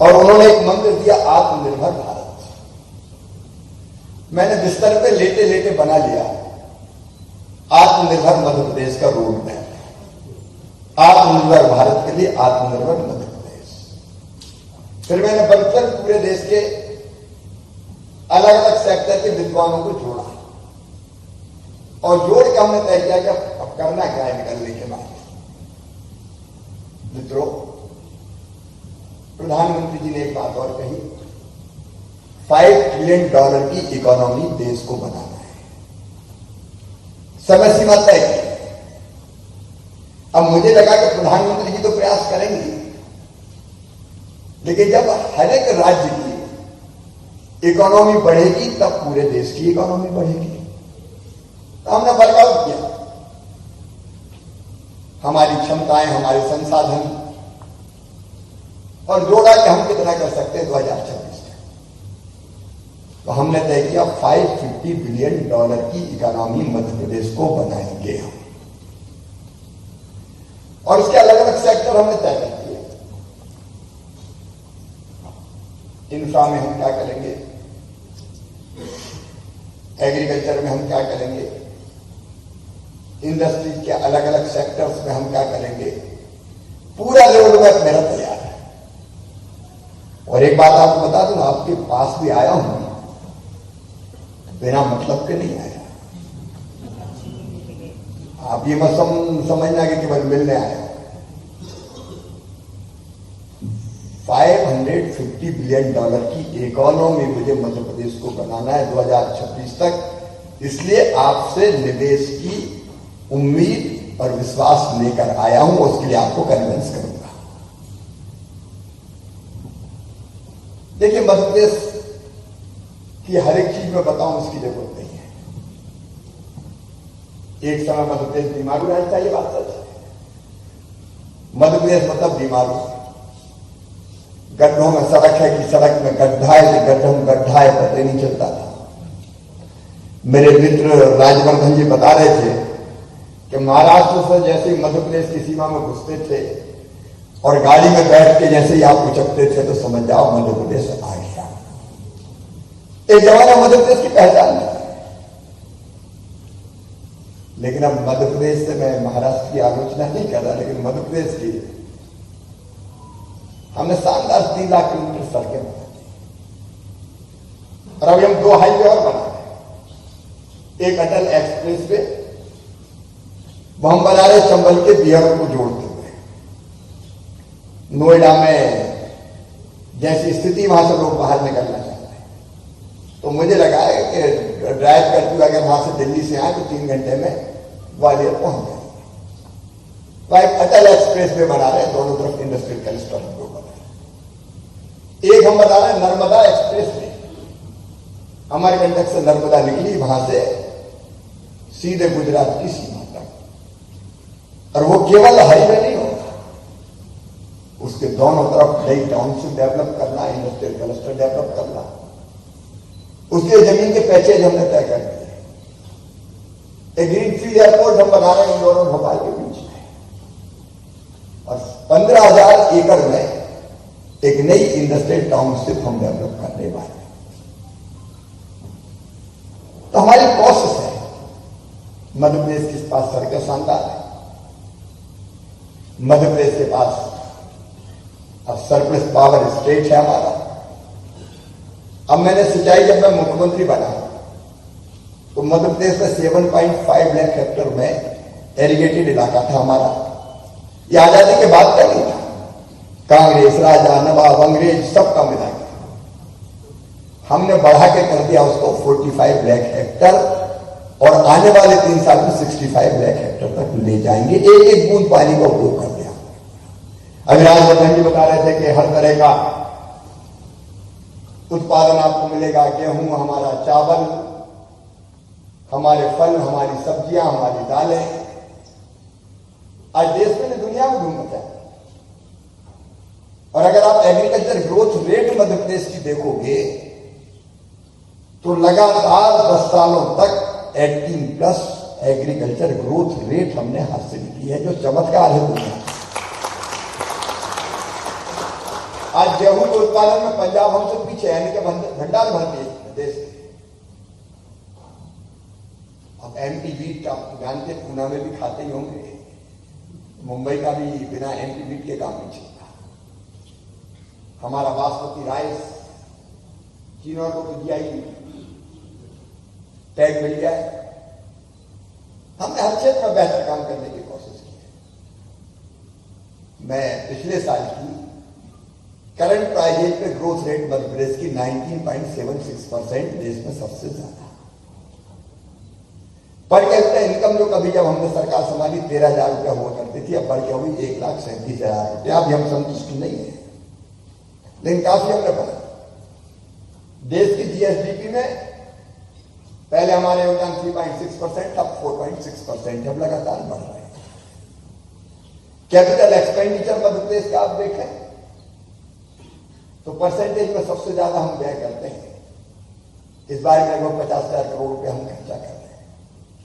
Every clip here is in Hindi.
और उन्होंने एक मंत्र दिया, आत्मनिर्भर भारत। मैंने बिस्तर पे लेटे लेटे बना लिया आत्मनिर्भर मध्य प्रदेश का रोड मैप, आत्मनिर्भर भारत के लिए आत्मनिर्भर मध्य प्रदेश। फिर मैंने बनकर पूरे देश के अलग अलग सेक्टर के विद्वानों को जोड़ा और जोड़ के हमने तय किया कि अब करना क्या है निकलने के बाद। मित्रों, प्रधानमंत्री जी ने एक बात और कही, $5 ट्रिलियन की इकोनॉमी देश को बनाना है, समय सीमा तय की। अब मुझे लगा कि प्रधानमंत्री जी तो प्रयास करेंगे, लेकिन जब हर एक राज्य की इकोनॉमी बढ़ेगी तब पूरे देश की इकोनॉमी बढ़ेगी। तो हमने वर्कआउट किया, हमारी क्षमताएं, हमारे संसाधन, और जोड़ा कि हम कितना कर सकते हैं 2026 तक। तो हमने तय किया $550 बिलियन की इकोनॉमी मध्य प्रदेश को बनाएंगे हम, और इसके अलग अलग सेक्टर हमने तय कर दिए। इंफ्रा में हम क्या करेंगे, एग्रीकल्चर में हम क्या करेंगे, इंडस्ट्रीज के अलग अलग सेक्टर्स में हम क्या करेंगे, पूरा रोड मैप मेरा तैयार है। और एक बात आपको बता दूं, आपके पास भी आया हूं बिना मतलब के नहीं आया। आप ये मत समझना कि केवल मिलने आया। $550 बिलियन की इकोनॉमी मुझे मध्य प्रदेश को बनाना है 2026 तक। इसलिए आपसे निवेश की उम्मीद और विश्वास लेकर आया हूं, उसके लिए आपको कन्विंस करूंगा। देखिए, मध्य प्रदेश की हर एक चीज में बताऊं इसकी जरूरत नहीं है। एक समय मध्य प्रदेश बीमारू रहना चाहिए, बात सच है। मध्य प्रदेश मतलब बीमारू, गड्ढों में सड़क है कि सड़क में गड्ढा है, गड्ढों में गड्ढा है, पता नहीं चलता था। मेरे मित्र राजवर्धन जी बता रहे थे कि महाराष्ट्र से जैसे ही मध्य प्रदेश की सीमा में घुसते थे और गाड़ी में बैठ के जैसे ही आप उचकते थे तो समझ जाओ मध्य प्रदेश आ गया। एक जमाना मध्य प्रदेश की पहचान थी, लेकिन अब मध्य प्रदेश से मैं महाराष्ट्र की आलोचना नहीं कर रहा, लेकिन मध्य प्रदेश की हमने शानदार 3 लाख किलोमीटर सड़कें बना दी। और अभी हम 2 हाईवे और बना रहे हैं। एक अटल एक्सप्रेस वे वो हम बना रहे चंबल के बिहार को जोड़ते हुए। नोएडा में जैसी स्थिति, वहां से लोग बाहर निकलना चाहते हैं, तो मुझे लगा है कि ड्राइव करते हुए अगर वहां से दिल्ली से आए तो 3 घंटे में ग्वालियर पहुंच जाएंगे। तो एक अटल एक्सप्रेस वे बना रहे हैं, दोनों तरफ इंडस्ट्रियल क्लस्टर हम लोग बना रहे हैं। एक हम बता रहे हैं नर्मदा एक्सप्रेस वे, अमरकंटक से नर्मदा निकली, वहां से सीधे गुजरात की सीमा तक। और वो केवल हाईवे नहीं होगा, उसके दोनों तरफ नई टाउनशिप डेवलप करना, इंडस्ट्रियल क्लस्टर डेवलप करना, उसके जमीन के पैकेज हमने तय कर दिए। एक ग्रीनफील्ड एयरपोर्ट हम बना रहे हैं इंदौर और भोपाल के बीच में, और 15,000 एकड़ में एक नई इंडस्ट्रियल टाउनशिप हम डेवलप करने वाले हैं। तो हमारी प्रोसेस है। मध्य प्रदेश के पास सड़कें शानदार है, मध्य प्रदेश के पास अब सरप्लस पावर स्टेट है हमारा। अब मैंने सिंचाई, जब मैं मुख्यमंत्री बना तो मध्य प्रदेश में 7.5 लाख हेक्टेयर में एरीगेटेड इलाका था हमारा। ये आजादी के बाद का नहीं था, कांग्रेस, राजा, नवाब, अंग्रेज सबका मिला के हमने बढ़ा के कर दिया उसको 45 लाख हेक्टेयर, और आने वाले 3 साल में 65 लाख हेक्टेयर तक ले जाएंगे। एक एक बूंद पानी का उपयोग कर दिया। अभी राजवर्धन जी बता रहे थे कि हर तरह का उत्पादन आपको मिलेगा, गेहूं हमारा, चावल, हमारे फल, हमारी सब्जियां, हमारी दालें। आज देश में दुनिया में घूमना चाहिए। और अगर आप agriculture growth rate Madhya Pradesh की देखोगे तो लगातार 10 सालों तक 18+ एग्रीकल्चर ग्रोथ रेट हमने हासिल की है, जो चमत्कार है दुनिया। आज गेहूं के उत्पादन में पंजाब हमसे पीछे है, यानी कि भंडार भर दिए देश के। अब एमपी वीट आप जानते, पूना में भी खाते ही होंगे, मुंबई का भी बिना एमपी वीट के काम नहीं चलता। हमारा बासमती राइस चीनों को तो दिया ही टैग मिल गया है। हमने हर क्षेत्र में बेहतर काम करने की कोशिश की है। मैं पिछले साल की करंट प्राइस पे ग्रोथ रेट मध्य प्रदेश की 19.76% देश में सबसे ज्यादा। पर कैपिटा इनकम जो कभी जब हमने सरकार संभाली 13,000 रुपया हुआ करती थी, अब बढ़ के हुई 1,37,000 रुपया। अभी हम संतुष्ट नहीं है, लेकिन काफी हमने बढ़ा। देश की जीएसडीपी में पहले हमारे योगदान 3.6%, अब 4.6%, अब लगातार बढ़ रहे हैं। कैपिटल एक्सपेंडिचर मध्य प्रदेश का आप देखें तो परसेंटेज में सबसे ज्यादा हम व्यय करते हैं। इस बार लगभग 50,000 करोड़ रुपए हम खर्चा कर रहे हैं।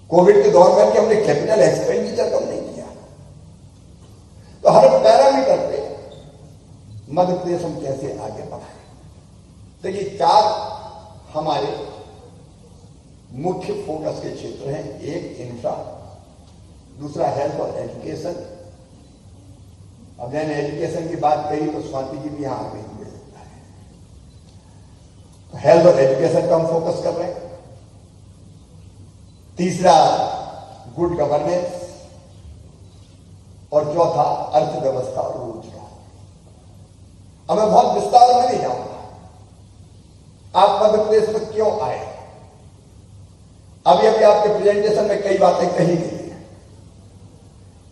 कोविड के दौर में कि हमने कैपिटल एक्सपेंडिचर कम नहीं किया। तो हर पैरामीटर पे मध्य प्रदेश हम कैसे आगे बढ़ाएं। देखिए, 4 हमारे मुख्य फोकस के क्षेत्र हैं। एक इंफ्रा, दूसरा हेल्थ और एजुकेशन। अब मैंने एजुकेशन की बात कही तो स्वाति जी भी यहां आ गई मुझे लगता है। तो हेल्थ और एजुकेशन का हम फोकस कर रहे हैं। तीसरा गुड गवर्नेंस, और चौथा अर्थव्यवस्था और रोजगार। अब मैं बहुत विस्तार में नहीं जाऊंगा। आप मध्य प्रदेश में क्यों आए, अभी अभी आपके प्रेजेंटेशन में कई बातें कही गई है।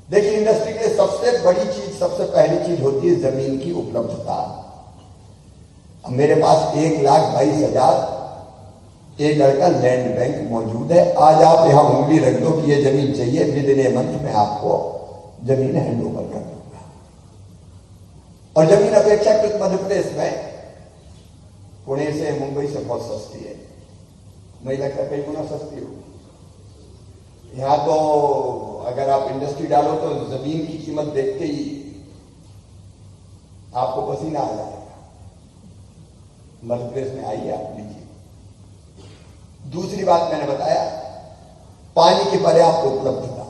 देखिए, इंडस्ट्री के लिए सबसे बड़ी चीज, सबसे पहली चीज होती है जमीन की उपलब्धता। अब मेरे पास 1,22,000 एकड़ का लैंड बैंक मौजूद है। आज आप यहां उंगली रख दो कि ये जमीन चाहिए, विद इन ए मंथ में आपको जमीन हैंड ओवर कर दूंगा। और जमीन अपेक्षाकृत मध्य प्रदेश में पुणे से, मुंबई से बहुत सस्ती है। मुझे लगता है कई गुना सस्ती होगी। यहां तो अगर आप इंडस्ट्री डालो तो जमीन की कीमत देख के ही आपको पसीना आ जाएगा। मध्य प्रदेश में आइए, आप लीजिए। दूसरी बात मैंने बताया, पानी की पर्याप्त उपलब्धता।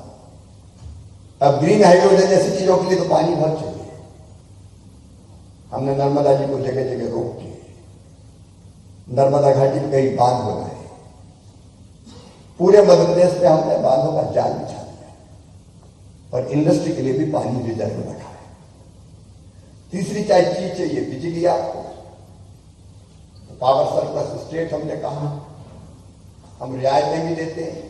अब ग्रीन हाइड्रोजन जैसी चीजों के लिए तो पानी बहुत चाहिए। हमने नर्मदा जी को जगह जगह रोक दिए। नर्मदा घाटी में कई बांध बनाए। पूरे मध्य प्रदेश में हमने बांधों का जाल बिछा दिया और इंडस्ट्री के लिए भी पानी रिजर्व रखा है। तीसरी चीज चाहिए बिजली आपको, तो पावर सरप्लस स्टेट हमने कहा, हम रियायतें भी देते हैं।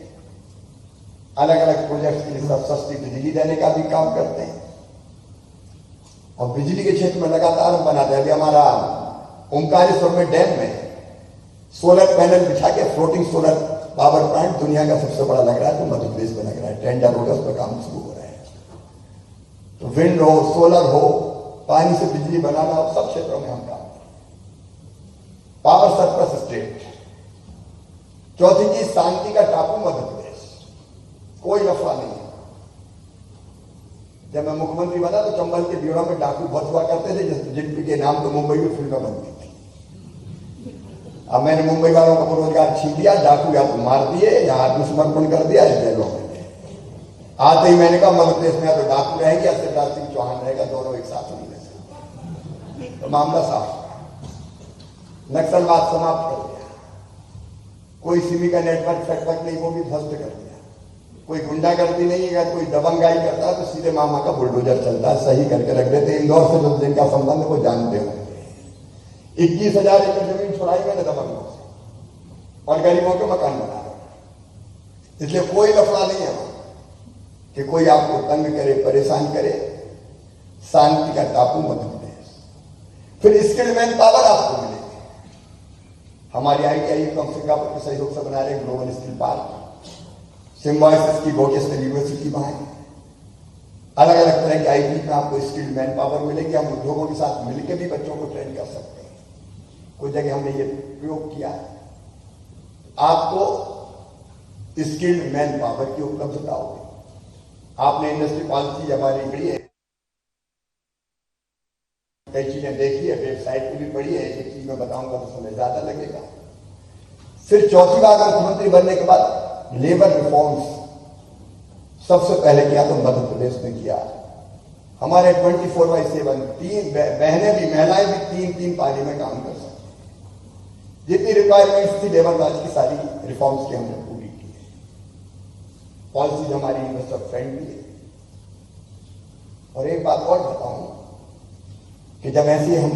अलग अलग प्रोजेक्ट्स के लिए सब सस्ती बिजली देने का भी काम करते हैं। और बिजली के क्षेत्र में लगातार हम बनाते हैं। अभी हमारा ओंकारेश्वर में डैम में सोलर पैनल बिछा के फ्लोटिंग सोलर पावर प्लांट दुनिया का सबसे बड़ा लग रहा है, तो मध्य प्रदेश में लग रहा है। टेंडर हो गया, उस पर काम शुरू हो रहा है। तो विंड हो, सोलर हो, पानी से बिजली बनाना हो, सब क्षेत्रों में हम काम करें। Power surplus state. चौथी चीज, शांति का टापू मध्य प्रदेश, कोई लफड़ा नहीं है। जब मैं मुख्यमंत्री बना तो चंबल के ब्यूरो में डाकू बहुत हुआ करते थे, जिनके नाम तो मुंबई में फिल्में बनती थी। अब मैंने मुंबई वालों का रोजगार छीन लिया। डाकू या तो मार दिए या आत्मसमर्पण कर दिया या जेलों में। आते ही मैंने कहा मध्य प्रदेश में या तो डाकू रहेंगे या शिवराज सिंह चौहान रहेगा, दोनों एक साथ नहीं रह सकते। तो मामला साफ। नक्सलवाद समाप्त कर दिया। कोई सिमी का नेटवर्क फेटवर्क नहीं, वो भी ध्वस्त कर दिया। कोई गुंडागर्दी नहीं है, कोई दबंगाई करता है तो सीधे मामा का बुलडोजर चलता है, सही करके रख देते। इंदौर से जो जिनका संबंध है वो जानते हो। 21,000 एकड़ जमीन छुड़ाई मैंने दबंगों से और गरीबों के मकान बना रहे। इसलिए कोई लफड़ा नहीं है कि कोई आपको तंग करे, परेशान करे। शांति का टापू मध्य प्रदेश। फिर स्किल्ड मैन पावर आपको मिलेगी। हमारी ITI तो हम सिंगापुर के सहयोग से बना रहे ग्लोबल स्किल पार्क। सिम्बायोसिस की वोकेशनल यूनिवर्सिटी वहां है। अलग अलग तरह की IT में आपको स्किल्ड मैन पावर मिलेगी। हम उद्योगों के साथ मिलकर भी बच्चों को ट्रेन कर सकते हैं। कुछ जगह हमने ये प्रयोग किया। आपको स्किल्ड मैन पावर की उपलब्धता होगी। आपने इंडस्ट्री पॉलिसी हमारी बड़ी है कई चीजें देखी है, वेबसाइट पे भी पढ़ी है, एक चीज में बताऊंगा तो समय ज्यादा लगेगा। फिर चौथी बार मुख्यमंत्री बनने के बाद लेबर रिफॉर्म्स सबसे पहले किया तो मध्य प्रदेश में किया। हमारे 24/7 तीन बहनें भी, महिलाएं भी तीन पारी में काम कर सकती। जितनी रिक्वायरमेंट्स थी लेबर लॉज की सारी रिफॉर्म्स की हमने पूरी की है। पॉलिसीज हमारी इन्वेस्टर फ्रेंडली है। और एक बात और बताऊं कि जब ऐसे हम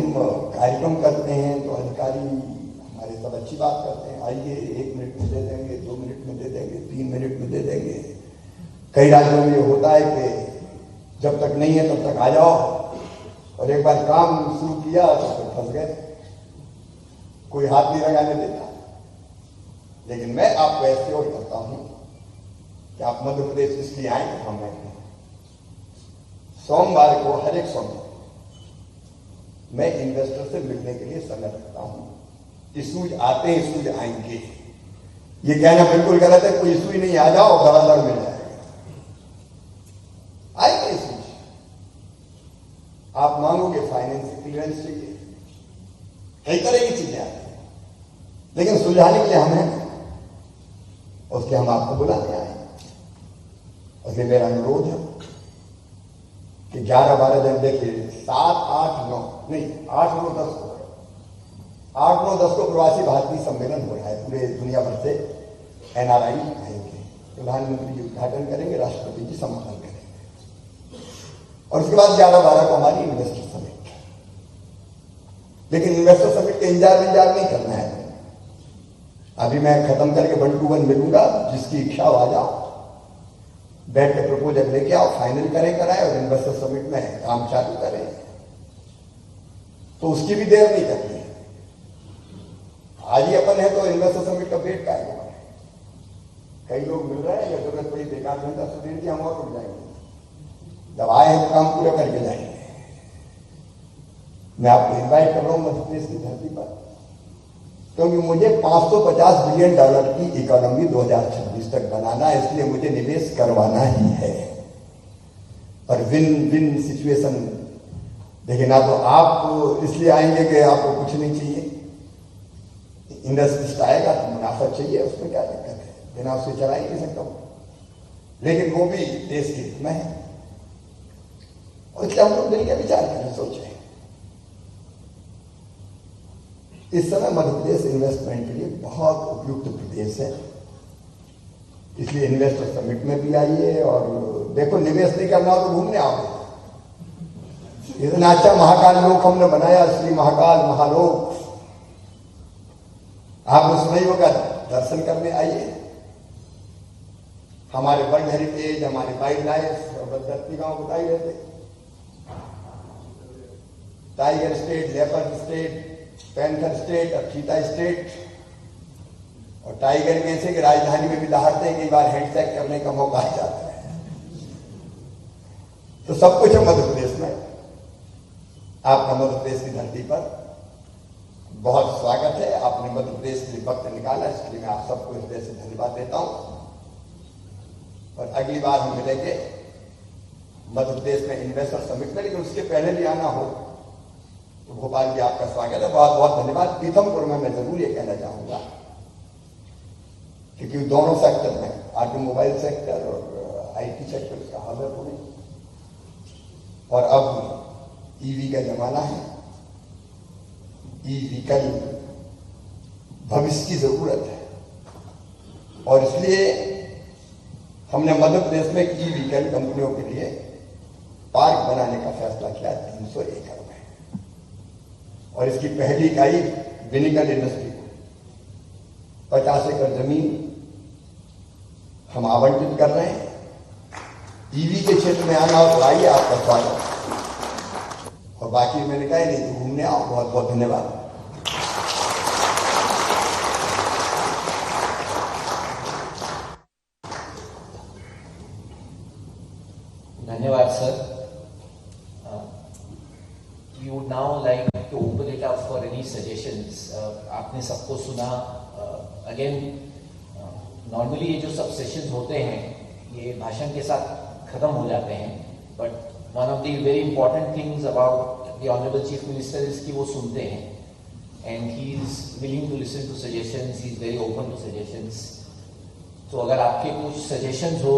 कार्यक्रम करते हैं तो अधिकारी हमारे सब अच्छी बात करते हैं, आइए 1 मिनट में दे देंगे, 2 मिनट में दे देंगे, 3 मिनट में दे देंगे। कई राज्यों में ये होता है कि जब तक नहीं है तब तक आ जाओ, और एक बार काम शुरू किया तो फिर फंस गए, कोई हाथ नहीं लगाने देता। लेकिन मैं आपको ऐसे और करता हूं कि आप मध्य प्रदेश इसलिए आए कि हम सोमवार को, हर एक सोमवार मैं इन्वेस्टर से मिलने के लिए समय रखता हूं। इशूज आते हैं, इशूज आएंगे, ये कहना बिल्कुल गलत है। कोई इशू ही नहीं, आ जाओ, धड़ाधड़ मिल जाएगा। आएंगे इशूज, आप मांगोगे फाइनेंस क्लियरेंस चाहिए, कई तरह की चीजें आती हैं, लेकिन सुलझाने के लिए हम हैं, उसके हम आपको बुलाने आए। इसलिए मेरा अनुरोध है कि 11-12 दिन, देखिए 7, 8, 9 नहीं 8, 9, 10 को 8, 9, 10 को प्रवासी भारतीय सम्मेलन हो रहा है। पूरे दुनिया भर से NRI आएंगे, प्रधानमंत्री जी उद्घाटन करेंगे, राष्ट्रपति जी समापन करेंगे, और उसके बाद 11-12 को हमारी इन्वेस्टर समिट। लेकिन इन्वेस्टर समिट के इंतजार नहीं करना है। अभी मैं खत्म करके 1 to 1 मिलूंगा, जिसकी इच्छा हो आ जाओ, बैठ के प्रपोजल लेके आओ, फाइनल कराएं और इन्वेस्टर समिट में काम चालू करें। तो उसकी भी देर नहीं करनी है। आज ही अपन है तो इन्वेस्टर समिट का वेट का है। कई लोग मिल रहे हैं, या जरूरत पड़ी बेकार घंटा सुधीर जी हम और रुक जाएंगे, जब आए हैं तो काम पूरा करके जाएंगे। मैं आपको इन्वाइट कर रहा हूं मध्य प्रदेश की धरती पर, क्योंकि मुझे $550 बिलियन की इकोनॉमी 2026 तक बनाना है। इसलिए मुझे निवेश करवाना ही है, और विन विन सिचुएशन। देखिए, ना तो आप इसलिए आएंगे कि आपको कुछ नहीं चाहिए, इंडस्ट्रिस्ट आएगा तो मुनाफा चाहिए, उसमें क्या दिक्कत है, बिना उससे चला ही नहीं सकता हूं। लेकिन वो भी देश के हित में है, और इसलिए हम लोग मिलकर विचार करें, सोचें। इस समय मध्य प्रदेश इन्वेस्टमेंट के लिए बहुत उपयुक्त प्रदेश है। इसलिए इन्वेस्टर समिट में भी आइए, और देखो, निवेश नहीं करना हो तो घूमने आओगे। इतना अच्छा महाकाल लोक हमने बनाया, श्री महाकाल महालोक, आपने सुना ही होगा, दर्शन करने आइए। हमारे वर्ल्ड हेरिटेज, हमारे वाइल्ड लाइफ, बदरती गांव बताई रहते, tiger state, leopard state, panther state और चीता स्टेट। और टाइगर में ऐसे कि राजधानी में भी दहाड़ते हैं, कई बार हैंडशेक करने का मौका आ जाता है। तो सब कुछ है मध्य प्रदेश में। आपका मध्य प्रदेश की धरती पर बहुत स्वागत है। आपने मध्य प्रदेश के लिए वक्त निकाला, इसके लिए मैं आप सबको इस तरह से धन्यवाद देता हूं। और अगली बार हम मिलेंगे मध्य प्रदेश में इन्वेस्टर समिट में, लेकिन उसके पहले भी आना हो तो भोपाल जी आपका स्वागत है। बहुत बहुत धन्यवाद। पीथमपुर में मैं जरूर ये कहना चाहूंगा, क्योंकि दोनों सेक्टर में, ऑटोमोबाइल सेक्टर और IT सेक्टर का हब है पूरी, और अब EV का जमाना है। E-व्हीकल भविष्य की जरूरत है, और इसलिए हमने मध्य प्रदेश में E-व्हीकल कंपनियों के लिए पार्क बनाने का फैसला किया 300 एकड़ में, और इसकी पहली इकाई विनिकल इंडस्ट्री को 50 एकड़ जमीन हम आवंटित कर रहे हैं। EV के क्षेत्र में आना हो तो आइए, आपका स्वागत। और बाकी मैंने कहा नहीं तो घूमने आओ। बहुत बहुत धन्यवाद। धन्यवाद sir. We would now like to open it up for any suggestions. आपने सबको सुना। अगेन नॉर्मली ये जो सब सेशंस होते हैं ये भाषण के साथ खत्म हो जाते हैं, but one of the very important things about the Honorable Chief Minister is कि वो सुनते हैं and he is willing to listen to suggestions, he is very open to suggestions. तो अगर आपके कुछ suggestions हो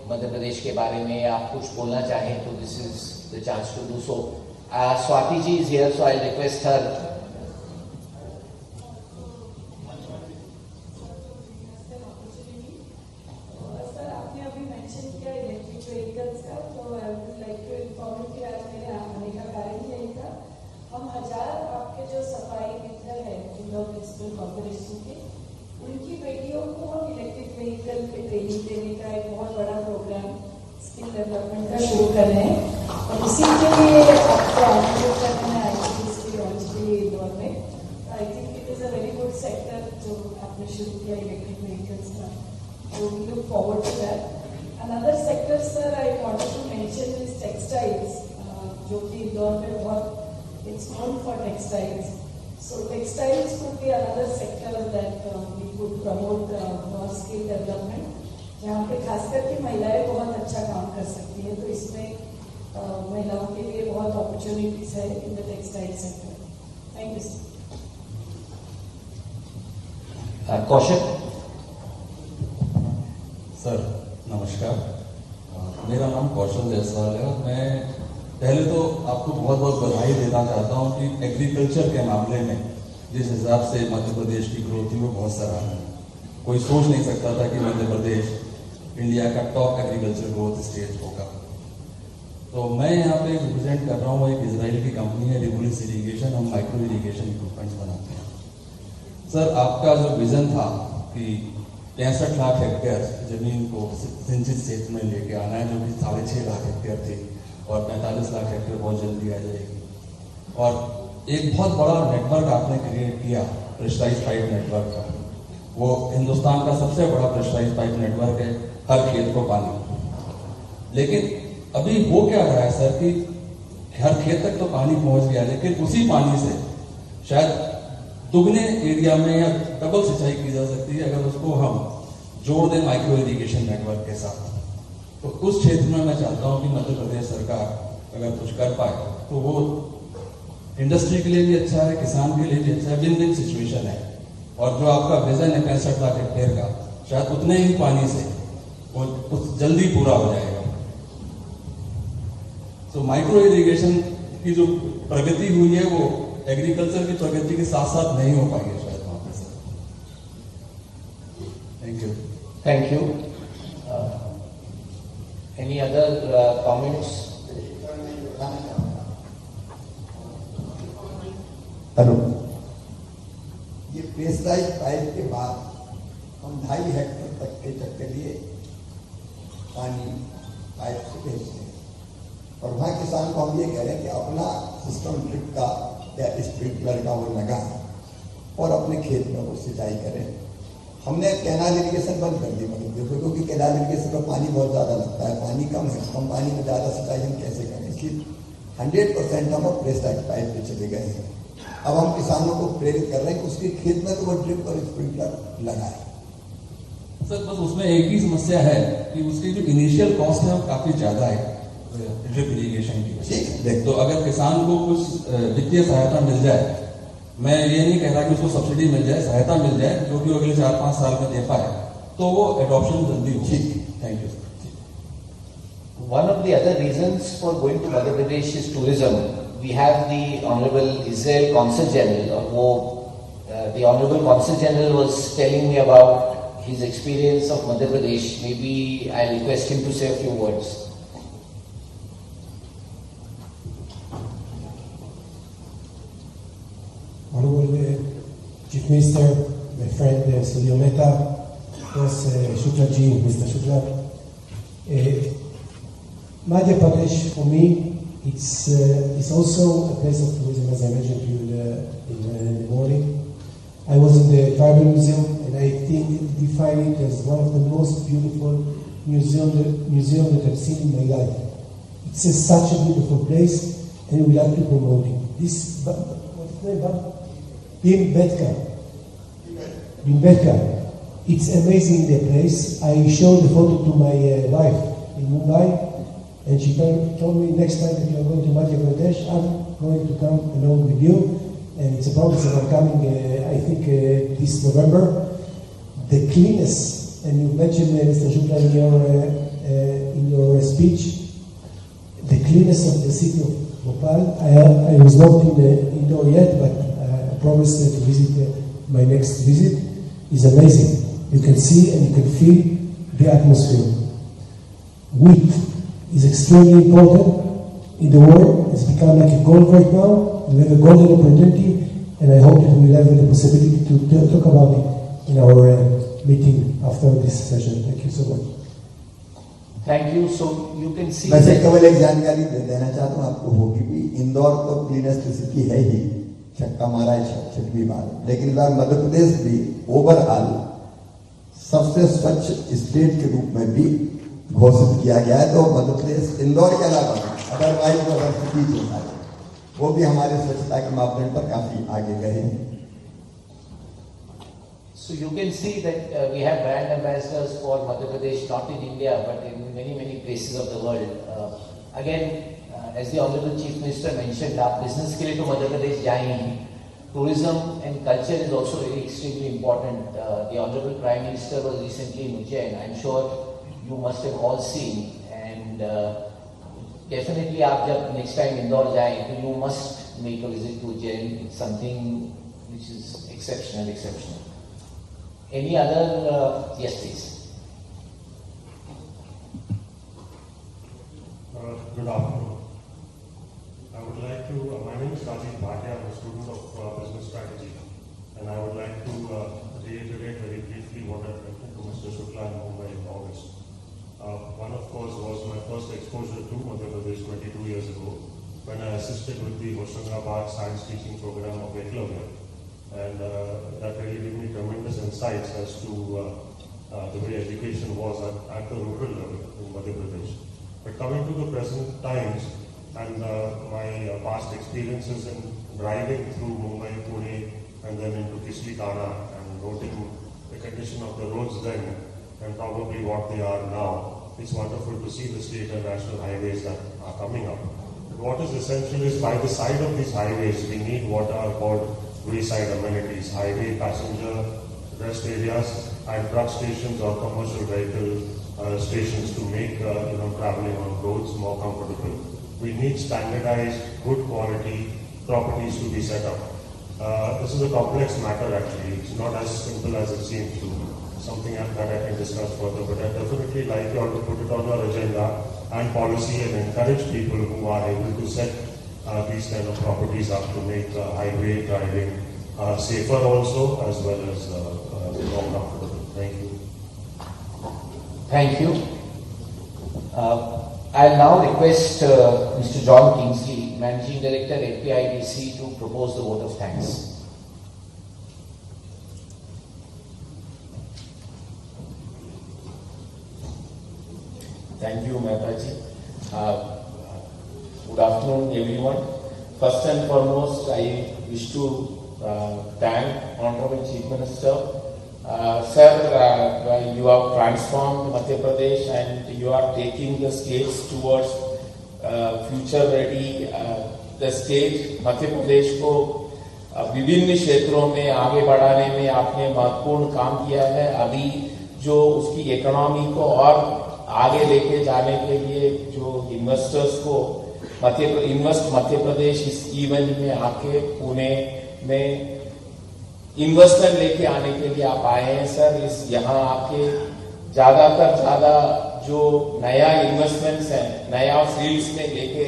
मध्य प्रदेश के बारे में या आप कुछ बोलना चाहें तो this is the chance to do so. Swati ji is here, so I'll request her. उनकी बेटियों को हम इलेक्ट्रिक व्हीकल पे ट्रेनिंग देने का एक बहुत बड़ा प्रोग्राम स्किल डेवलपमेंट का शुरू कर रहे हैं और इसी के लिए आपको आमंत्रित करने में आई थी इसकी लॉन्च के लिए इंदौर में. I think it is a very good sector जो आपने शुरू किया इलेक्ट्रिक व्हीकल्स का. So we look forward to that. Another sector, sir, I wanted to mention is textiles, जो कि इंदौर में बहुत it's known for textiles. So textiles could be another sector that we could promote for skill development. जहाँ पे खासकर की महिलाएं बहुत अच्छा काम कर सकती हैं, तो इसमें महिलाओं के लिए बहुत अपॉर्चुनिटीज है in the textile sector. Thank you sir. Kaushik sir नमस्कार. मेरा नाम कौशल जायसवाल है और मैं पहले तो आपको बहुत बहुत बधाई देना चाहता हूँ कि एग्रीकल्चर के मामले में जिस हिसाब से मध्य प्रदेश की ग्रोथ हुई वो बहुत सराहनीय है. कोई सोच नहीं सकता था कि मध्य प्रदेश इंडिया का टॉप एग्रीकल्चर ग्रोथ स्टेट होगा. तो मैं यहाँ पे रिप्रेजेंट कर रहा हूँ, एक इजराइल की कंपनी है रिबुलिस इरीगेशन. हम माइक्रो इरीगेशन इक्विपमेंट्स बनाते हैं. सर आपका जो विजन था कि 65 लाख हेक्टेयर जमीन को सिंचित क्षेत्र में लेके आना है, जो कि 6.5 लाख हेक्टेयर थी और 45 लाख हेक्टेयर बहुत जल्दी आ जाएगी. और एक बहुत बड़ा नेटवर्क आपने क्रिएट किया प्रेशराइज पाइप नेटवर्क का. वो हिंदुस्तान का सबसे बड़ा प्रेशराइज पाइप नेटवर्क है, हर खेत को पानी. लेकिन अभी वो क्या रहा है सर कि हर खेत तक तो पानी पहुंच गया, लेकिन उसी पानी से शायद दुगने एरिया में या डबल सिंचाई की जा सकती है अगर उसको हम जोड़ दें माइक्रो इरिगेशन नेटवर्क के साथ. तो उस क्षेत्र में मैं चाहता हूं कि मध्य प्रदेश सरकार अगर कुछ कर पाए तो वो इंडस्ट्री के लिए भी अच्छा है, किसान के लिए भी अच्छा है, विन विन सिचुएशन है. और जो आपका विजन है 65 लाख हेक्टेयर का, शायद उतने ही पानी से वो जल्दी पूरा हो जाएगा. तो माइक्रो इरिगेशन की जो प्रगति हुई है वो एग्रीकल्चर की प्रगति के साथ साथ नहीं हो पाएगी शायद वहां पे sir. Thank you. Thank you. Any other comments? Hello. ये प्रेशराइज पाइप के बाद हम 2.5 हेक्टेयर तक के लिए पानी पाइप से भेजते हैं और वहाँ किसान को हम ये कह रहे हैं कि अपना सिस्टम ड्रिप का या स्प्रिंकलर का वो लगाएं और अपने खेत में वो सिंचाई करें. हमने कैनाल इरिगेशन बंद कर दी मतलब देखो, क्योंकि कैनाल इरिगेशन में पानी बहुत ज़्यादा लगता है, पानी कम है, कम पानी में ज़्यादा सिंचाई हम कैसे करें. इसलिए 100% हम अब प्रेशराइज पाइप पे चले गए हैं. अब हम किसानों को प्रेरित कर रहे हैं कि उसके खेत में तो वो ड्रिप और स्प्रिंकलर लगाए. सर बस उसमें एक ही समस्या है कि उसकी जो इनिशियल कॉस्ट है वो काफी ज्यादा है ड्रिप इरिगेशन की. ठीक. तो अगर किसान को कुछ वित्तीय सहायता मिल जाए, मैं ये नहीं कह रहा कि उसको सब्सिडी मिल जाए, सहायता मिल जाए जो कि अगले 4-5 साल में दे पाए तो वो एडॉप्शन जल्दी हो. ठीक. Thank you. One of the other reasons for going to Madhya Pradesh is tourism. We have the Honorable Israel Consul General. The Honorable Consul General was telling me about his experience of Madhya Pradesh. Maybe I'll request him to say a few words. Honorable Chief Minister, my friend Surya Mehta, Boss Shukla ji, Mr. Shukla. Madhya Pradesh for me, it's also a place of tourism, as I mentioned to you in the morning. I was in the Tribal Museum, and I think define it as one of the most beautiful museum that I've seen in my life. It's such a beautiful place, and we like to promote it. This, what's the name? Bhimbetka. It's amazing the place. I showed the photo to my wife in Mumbai, And she told me next time that you are going to Madhya Pradesh, I'm going to come along with you. And it's a promise that I'm coming, I think, this November. The cleanness, and you mentioned, Mr. Shukla, in your speech, the cleanness of the city of Bhopal. I was not in the indoor yet, but I promised to visit my next visit. Is amazing. You can see and you can feel the atmosphere. Wheat is extremely important in the world. It's become like a gold right now. We have a golden opportunity, and I hope that we will have the possibility to talk about it in our meeting after this session. Thank you so much. Thank you. So you can see. वैसे केवल एक जानकारी देना चाहता हूँ आपको वो कि भी इंदौर तो क्लीनेस्ट सिटी है ही, छक्का मारा है छठ भी मारा, लेकिन इस बार मध्य प्रदेश भी ओवरऑल सबसे स्वच्छ स्टेट के रूप में भी घोषित किया गया है। तो मध्य प्रदेश इंदौर के अलावा अदरवाइज अगर सिटीज है वो भी हमारे स्वच्छता के मापदंड पर काफी आगे गए हैं। So you can see that we have brand ambassadors for Madhya Pradesh, not in India, but in many places of the world. Again, as the Honorable Chief Minister mentioned, आप business के लिए तो मध्य प्रदेश जाए ही. Tourism and culture is also very extremely important. The Honorable Prime Minister was recently in Ujjain. I'm sure you must have all seen. And definitely, आप जब next time Indore जाए, तो you must make a visit to Ujjain. It's something which is exceptional. Any other? Yes, please. Good afternoon. I would like to, my name is Rajiv Bhatia, I'm a student of business strategy, and I would like to reiterate very briefly what I mentioned to Mr. Shukla in Mumbai in August. One, of course, was my first exposure to Madhya Pradesh 22 years ago, when I assisted with the Hoshangabad science teaching program of Eklavya. And that really gave me tremendous insights as to the way education was at the rural level in Madhya Pradesh. But coming to the present times and my past experiences in driving through Mumbai, Pune, and then into Kisli Kana and noting the condition of the roads then and probably what they are now, it's wonderful to see the state and national highways that are coming up. But what is essential is by the side of these highways, we need what are called wayside amenities, highway passenger rest areas, and truck stations or commercial vehicle stations to make traveling on roads more comfortable. We need standardized, good quality properties to be set up. This is a complex matter actually. It's not as simple as it seems to be. Something that I can discuss further, but I definitely like you all to put it on your agenda and policy and encourage people who are able to set these kind of properties up to make highway driving safer also as well as more comfortable. Thank you. Thank you. I'll now request Mr. John Kingsley, Managing Director at PIDC, to propose the vote of thanks. Thank you, Mehtaji. Good afternoon, everyone. First and foremost, I wish to thank Honorable Chief Minister. Sir, you have transformed Madhya Pradesh and you are taking the states towards future ready. The state Madhya Pradesh को विभिन्न क्षेत्रों में आगे बढ़ाने में आपने महत्वपूर्ण काम किया है. अभी जो उसकी इकोनॉमी को और आगे लेके जाने के लिए जो इन्वेस्टर्स को मध्य प्रदेश इस इवेंट में आके पुणे में इन्वेस्टमेंट लेके आने के लिए आप आए हैं सर. इस यहाँ आके ज्यादा जो नया इन्वेस्टमेंट्स है नया फील्ड्स में लेके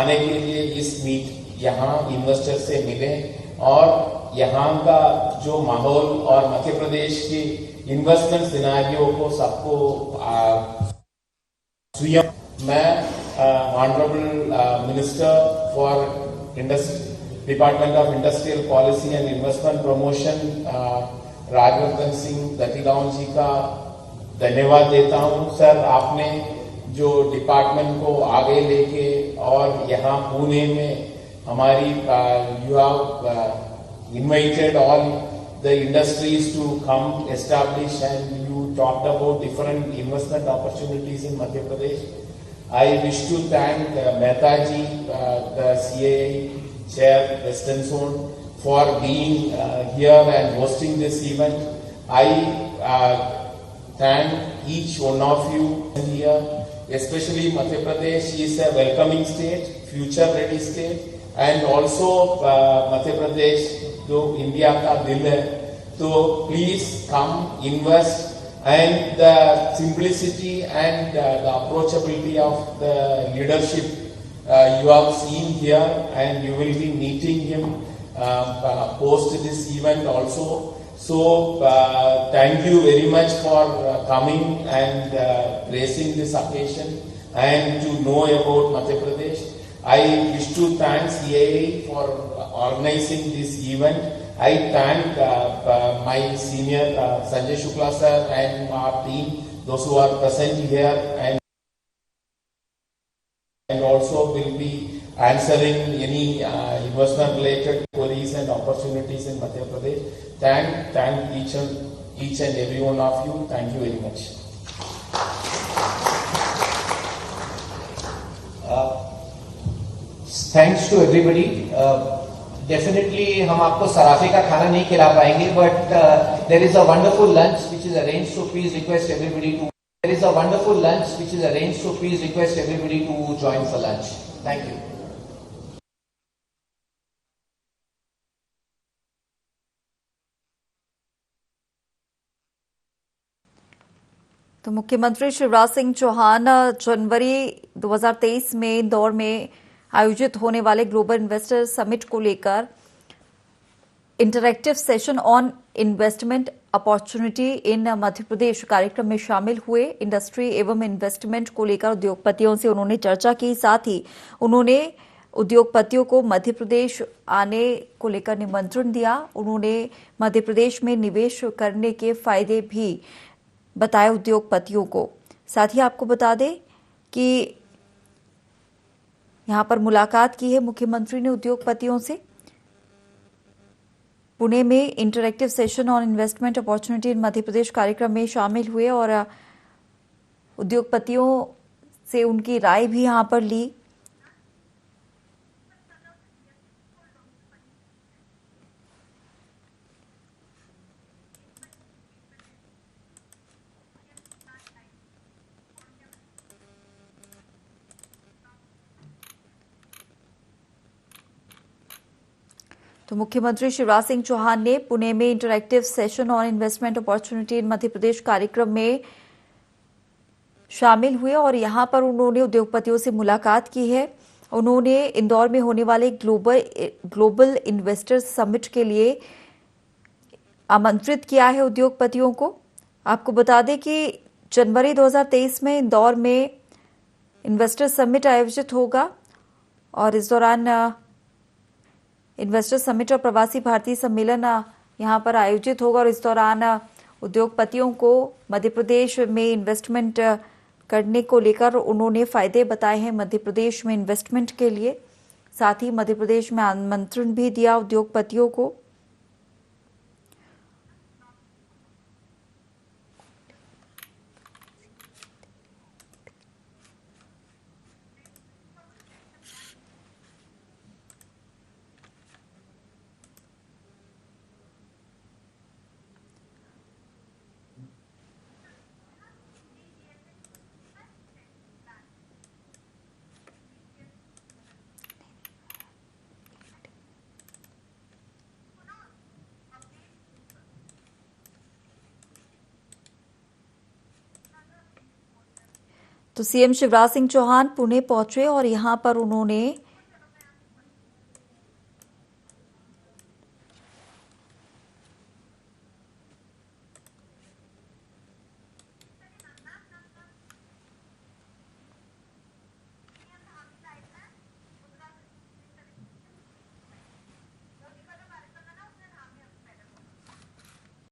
आने के लिए इस मीट यहाँ इन्वेस्टर से मिले और यहाँ का जो माहौल और मध्य प्रदेश की इन्वेस्टमेंट सिनेरियो को सबको मैं honourable minister for department of industrial policy and investment promotion Rajvardhan Singh Dattigaon ji का धन्यवाद देता हूं. सर, आपने जो डिपार्टमेंट को आगे लेके और यहाँ पुणे में हमारी you have invited all the industries to come establish, and you talked about different investment opportunities in Madhya Pradesh. I wish to thank Mehta ji, the CAI Chair, Western Zone, for being here and hosting this event. I thank each one of you here, especially Madhya Pradesh is a welcoming state, future ready state, and also Madhya Pradesh, जो इंडिया का दिल है, तो please come, invest, and the simplicity and the approachability of the leadership you have seen here, and you will be meeting him post this event also. So thank you very much for coming and gracing this occasion and to know about Madhya Pradesh. I wish to thank CAI for organizing this event. I thank my senior Sanjay Shukla sir and our team, those who are present here and also will be answering any investment related queries and opportunities in Madhya Pradesh. Thank each and every one of you. Thank you very much. Thanks to everybody. Definitely हम आपको सराफे का खाना नहीं खिला पाएंगे, but there is a wonderful lunch which is arranged, so please request everybody to. There is a wonderful lunch which is arranged, so please request everybody to join for lunch. Thank you. तो मुख्यमंत्री शिवराज सिंह चौहान जनवरी 2023 में इंदौर में आयोजित होने वाले ग्लोबल इन्वेस्टर समिट को लेकर interactive session on investment opportunity in Madhya Pradesh कार्यक्रम में शामिल हुए। इंडस्ट्री एवं इन्वेस्टमेंट को लेकर उद्योगपतियों से उन्होंने चर्चा की, साथ ही उन्होंने उद्योगपतियों को मध्य प्रदेश आने को लेकर निमंत्रण दिया। उन्होंने मध्य प्रदेश में निवेश करने के फायदे भी बताए उद्योगपतियों को। साथ ही आपको बता दें कि यहां पर मुलाकात की है मुख्यमंत्री ने उद्योगपतियों से। पुणे में interactive session on investment opportunity in Madhya Pradesh कार्यक्रम में शामिल हुए और उद्योगपतियों से उनकी राय भी यहां पर ली। तो मुख्यमंत्री शिवराज सिंह चौहान ने पुणे में interactive session on investment opportunity in Madhya Pradesh कार्यक्रम में शामिल हुए और यहां पर उन्होंने उद्योगपतियों से मुलाकात की है। उन्होंने इंदौर में होने वाले ग्लोबल इन्वेस्टर्स समिट के लिए आमंत्रित किया है उद्योगपतियों को। आपको बता दें कि जनवरी 2023 में इंदौर में इन्वेस्टर समिट आयोजित होगा और इस दौरान इन्वेस्टर समिट और प्रवासी भारतीय सम्मेलन यहां पर आयोजित होगा और इस दौरान उद्योगपतियों को मध्य प्रदेश में इन्वेस्टमेंट करने को लेकर उन्होंने फायदे बताए हैं मध्य प्रदेश में इन्वेस्टमेंट के लिए। साथ ही मध्य प्रदेश में आमंत्रण भी दिया उद्योगपतियों को। तो सीएम शिवराज सिंह चौहान पुणे पहुंचे और यहां पर उन्होंने